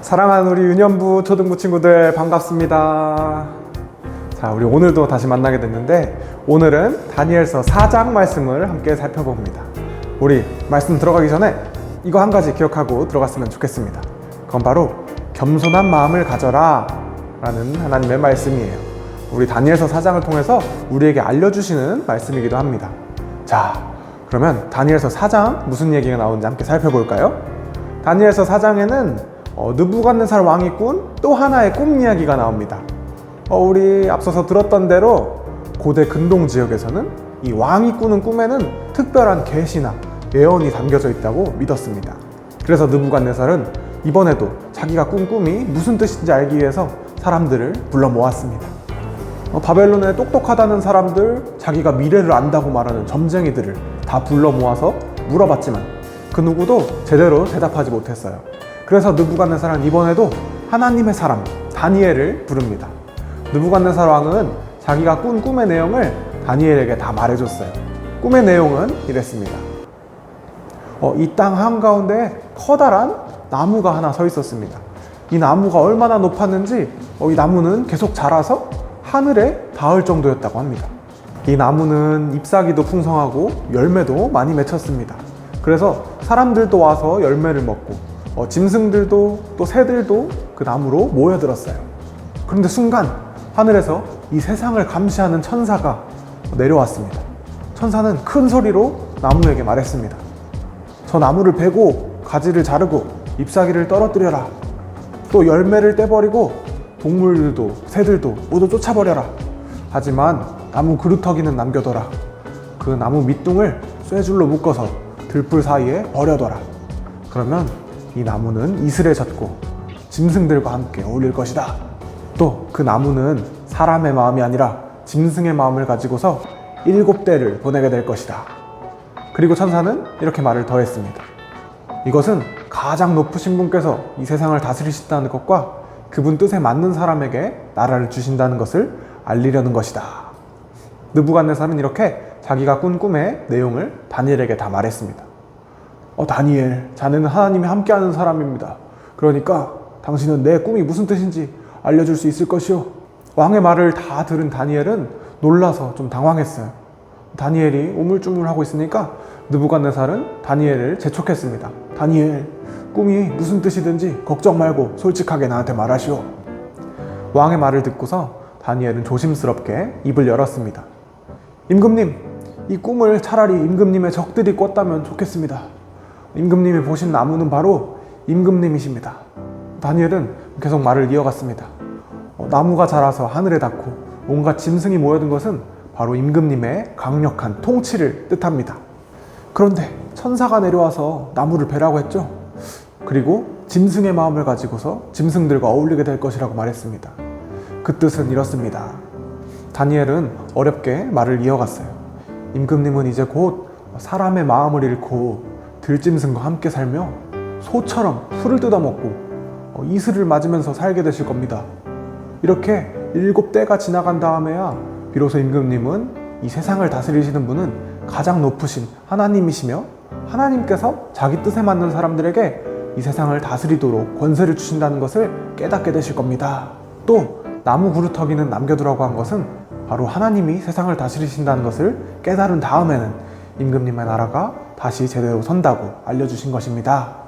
사랑하는 우리 유년부 초등부 친구들 반갑습니다. 자, 우리 오늘도 다시 만나게 됐는데 오늘은 다니엘서 4장 말씀을 함께 살펴봅니다. 우리 말씀 들어가기 전에 이거 한 가지 기억하고 들어갔으면 좋겠습니다. 그건 바로 겸손한 마음을 가져라 라는 하나님의 말씀이에요. 우리 다니엘서 4장을 통해서 우리에게 알려주시는 말씀이기도 합니다. 자, 그러면 다니엘서 4장 무슨 얘기가 나오는지 함께 살펴볼까요? 다니엘서 4장에는 느부갓네살 왕이 꾼 또 하나의 꿈 이야기가 나옵니다. 우리 앞서서 들었던 대로 고대 근동 지역에서는 이 왕이 꾸는 꿈에는 특별한 계시나 예언이 담겨져 있다고 믿었습니다. 그래서 느부갓네살은 이번에도 자기가 꾼 꿈이 무슨 뜻인지 알기 위해서 사람들을 불러 모았습니다. 바벨론에 똑똑하다는 사람들, 자기가 미래를 안다고 말하는 점쟁이들을 다 불러 모아서 물어봤지만 그 누구도 제대로 대답하지 못했어요. 그래서 느부갓네살은 이번에도 하나님의 사람 다니엘을 부릅니다. 느부갓네살 왕은 자기가 꾼 꿈의 내용을 다니엘에게 다 말해줬어요. 꿈의 내용은 이랬습니다. 이 땅 한가운데 커다란 나무가 하나 서 있었습니다. 이 나무가 얼마나 높았는지 이 나무는 계속 자라서 하늘에 닿을 정도였다고 합니다. 이 나무는 잎사귀도 풍성하고 열매도 많이 맺혔습니다. 그래서 사람들도 와서 열매를 먹고 짐승들도 또 새들도 그 나무로 모여들었어요. 그런데 순간 하늘에서 이 세상을 감시하는 천사가 내려왔습니다. 천사는 큰 소리로 나무에게 말했습니다. 저 나무를 베고 가지를 자르고 잎사귀를 떨어뜨려라. 또 열매를 떼버리고 동물들도 새들도 모두 쫓아버려라. 하지만 나무 그루터기는 남겨둬라. 그 나무 밑둥을 쇠줄로 묶어서 들불 사이에 버려둬라. 그러면 이 나무는 이슬에 젖고 짐승들과 함께 어울릴 것이다. 또 그 나무는 사람의 마음이 아니라 짐승의 마음을 가지고서 7대를 보내게 될 것이다. 그리고 천사는 이렇게 말을 더했습니다. 이것은 가장 높으신 분께서 이 세상을 다스리신다는 것과 그분 뜻에 맞는 사람에게 나라를 주신다는 것을 알리려는 것이다. 느부갓네살은 이렇게 자기가 꾼 꿈의 내용을 다니엘에게 다 말했습니다. 다니엘, 자네는 하나님이 함께하는 사람입니다. 그러니까 당신은 내 꿈이 무슨 뜻인지 알려줄 수 있을 것이오. 왕의 말을 다 들은 다니엘은 놀라서 좀 당황했어요. 다니엘이 우물쭈물하고 있으니까 느부갓네살은 다니엘을 재촉했습니다. 다니엘, 꿈이 무슨 뜻이든지 걱정 말고 솔직하게 나한테 말하시오. 왕의 말을 듣고서 다니엘은 조심스럽게 입을 열었습니다. 임금님, 이 꿈을 차라리 임금님의 적들이 꿨다면 좋겠습니다. 임금님이 보신 나무는 바로 임금님이십니다. 다니엘은 계속 말을 이어갔습니다. 나무가 자라서 하늘에 닿고 온갖 짐승이 모여든 것은 바로 임금님의 강력한 통치를 뜻합니다. 그런데 천사가 내려와서 나무를 베라고 했죠. 그리고 짐승의 마음을 가지고서 짐승들과 어울리게 될 것이라고 말했습니다. 그 뜻은 이렇습니다. 다니엘은 어렵게 말을 이어갔어요. 임금님은 이제 곧 사람의 마음을 잃고 들짐승과 함께 살며 소처럼 풀을 뜯어먹고 이슬을 맞으면서 살게 되실 겁니다. 이렇게 7대가 지나간 다음에야 비로소 임금님은 이 세상을 다스리시는 분은 가장 높으신 하나님이시며 하나님께서 자기 뜻에 맞는 사람들에게 이 세상을 다스리도록 권세를 주신다는 것을 깨닫게 되실 겁니다. 또 나무 그루터기는 남겨두라고 한 것은 바로 하나님이 세상을 다스리신다는 것을 깨달은 다음에는 임금님의 나라가 다시 제대로 선다고 알려주신 것입니다.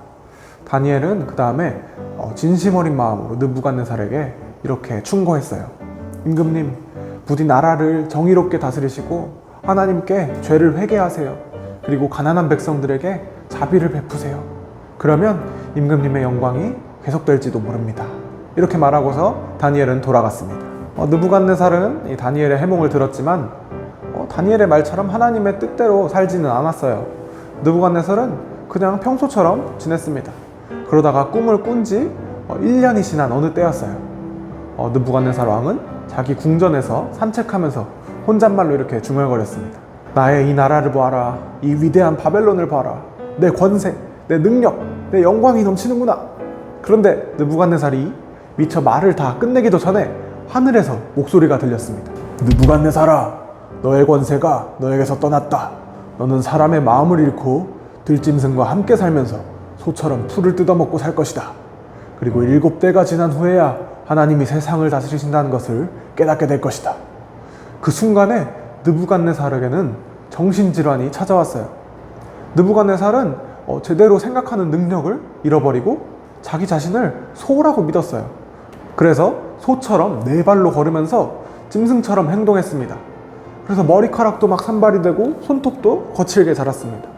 다니엘은 그 다음에 진심 어린 마음으로 느부갓네살에게 이렇게 충고했어요. 임금님, 부디 나라를 정의롭게 다스리시고 하나님께 죄를 회개하세요. 그리고 가난한 백성들에게 자비를 베푸세요. 그러면 임금님의 영광이 계속될지도 모릅니다. 이렇게 말하고서 다니엘은 돌아갔습니다. 느부갓네살은 이 다니엘의 해몽을 들었지만 다니엘의 말처럼 하나님의 뜻대로 살지는 않았어요. 느부갓네살은 그냥 평소처럼 지냈습니다. 그러다가 꿈을 꾼 지 1년이 지난 어느 때였어요. 느부갓네살 왕은 자기 궁전에서 산책하면서 혼잣말로 이렇게 중얼거렸습니다. 나의 이 나라를 보아라. 이 위대한 바벨론을 봐라. 내 권세, 내 능력, 내 영광이 넘치는구나. 그런데 느부갓네살이 미처 말을 다 끝내기도 전에 하늘에서 목소리가 들렸습니다. 느부갓네살아, 너의 권세가 너에게서 떠났다. 너는 사람의 마음을 잃고 들짐승과 함께 살면서 소처럼 풀을 뜯어먹고 살 것이다. 그리고 7대가 지난 후에야 하나님이 세상을 다스리신다는 것을 깨닫게 될 것이다. 그 순간에 느부갓네살에게는 정신질환이 찾아왔어요. 느부갓네살은 제대로 생각하는 능력을 잃어버리고 자기 자신을 소라고 믿었어요. 그래서 소처럼 4발로 걸으면서 짐승처럼 행동했습니다. 그래서 머리카락도 막 산발이 되고 손톱도 거칠게 자랐습니다.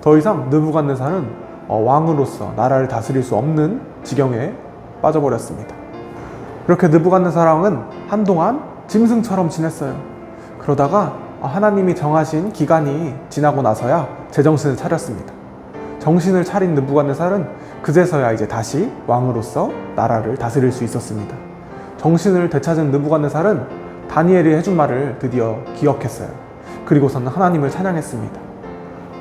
더 이상 느부갓네살은 왕으로서 나라를 다스릴 수 없는 지경에 빠져버렸습니다. 이렇게 느부갓네살 왕은 한동안 짐승처럼 지냈어요. 그러다가 하나님이 정하신 기간이 지나고 나서야 제정신을 차렸습니다. 정신을 차린 느부갓네살은 그제서야 이제 다시 왕으로서 나라를 다스릴 수 있었습니다. 정신을 되찾은 느부갓네살은 다니엘이 해준 말을 드디어 기억했어요. 그리고서는 하나님을 찬양했습니다.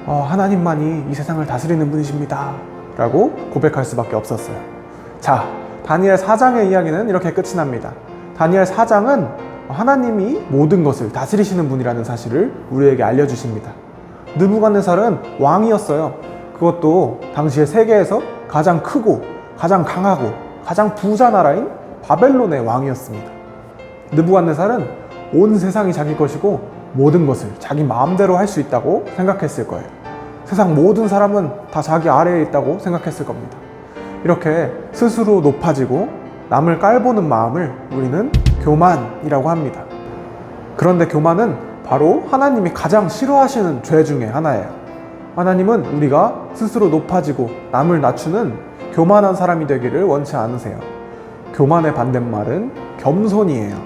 하나님만이 이 세상을 다스리는 분이십니다 라고 고백할 수밖에 없었어요. 자, 다니엘 4장의 이야기는 이렇게 끝이 납니다. 다니엘 4장은 하나님이 모든 것을 다스리시는 분이라는 사실을 우리에게 알려주십니다. 느부갓네살은 왕이었어요. 그것도 당시에 세계에서 가장 크고 가장 강하고 가장 부자 나라인 바벨론의 왕이었습니다. 느부갓네살은 온 세상이 자기 것이고 모든 것을 자기 마음대로 할 수 있다고 생각했을 거예요. 세상 모든 사람은 다 자기 아래에 있다고 생각했을 겁니다. 이렇게 스스로 높아지고 남을 깔보는 마음을 우리는 교만이라고 합니다. 그런데 교만은 바로 하나님이 가장 싫어하시는 죄 중에 하나예요. 하나님은 우리가 스스로 높아지고 남을 낮추는 교만한 사람이 되기를 원치 않으세요. 교만의 반대말은 겸손이에요.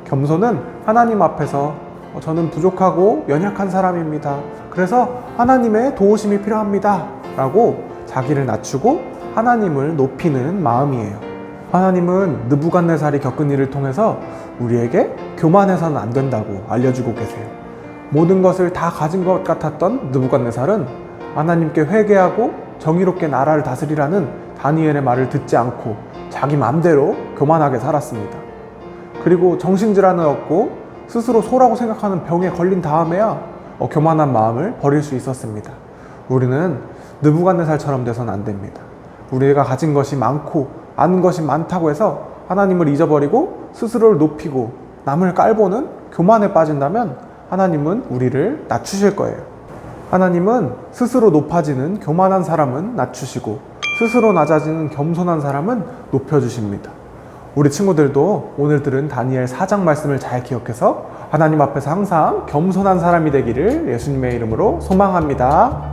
겸손은 하나님 앞에서 저는 부족하고 연약한 사람입니다. 그래서 하나님의 도우심이 필요합니다 라고 자기를 낮추고 하나님을 높이는 마음이에요. 하나님은 느부갓네살이 겪은 일을 통해서 우리에게 교만해서는 안 된다고 알려주고 계세요. 모든 것을 다 가진 것 같았던 느부갓네살은 하나님께 회개하고 정의롭게 나라를 다스리라는 다니엘의 말을 듣지 않고 자기 마음대로 교만하게 살았습니다. 그리고 정신질환을 얻고 스스로 소라고 생각하는 병에 걸린 다음에야 교만한 마음을 버릴 수 있었습니다. 우리는 느부갓네살처럼 돼서는 안 됩니다. 우리가 가진 것이 많고 아는 것이 많다고 해서 하나님을 잊어버리고 스스로를 높이고 남을 깔보는 교만에 빠진다면 하나님은 우리를 낮추실 거예요. 하나님은 스스로 높아지는 교만한 사람은 낮추시고 스스로 낮아지는 겸손한 사람은 높여주십니다. 우리 친구들도 오늘 들은 다니엘 4장 말씀을 잘 기억해서 하나님 앞에서 항상 겸손한 사람이 되기를 예수님의 이름으로 소망합니다.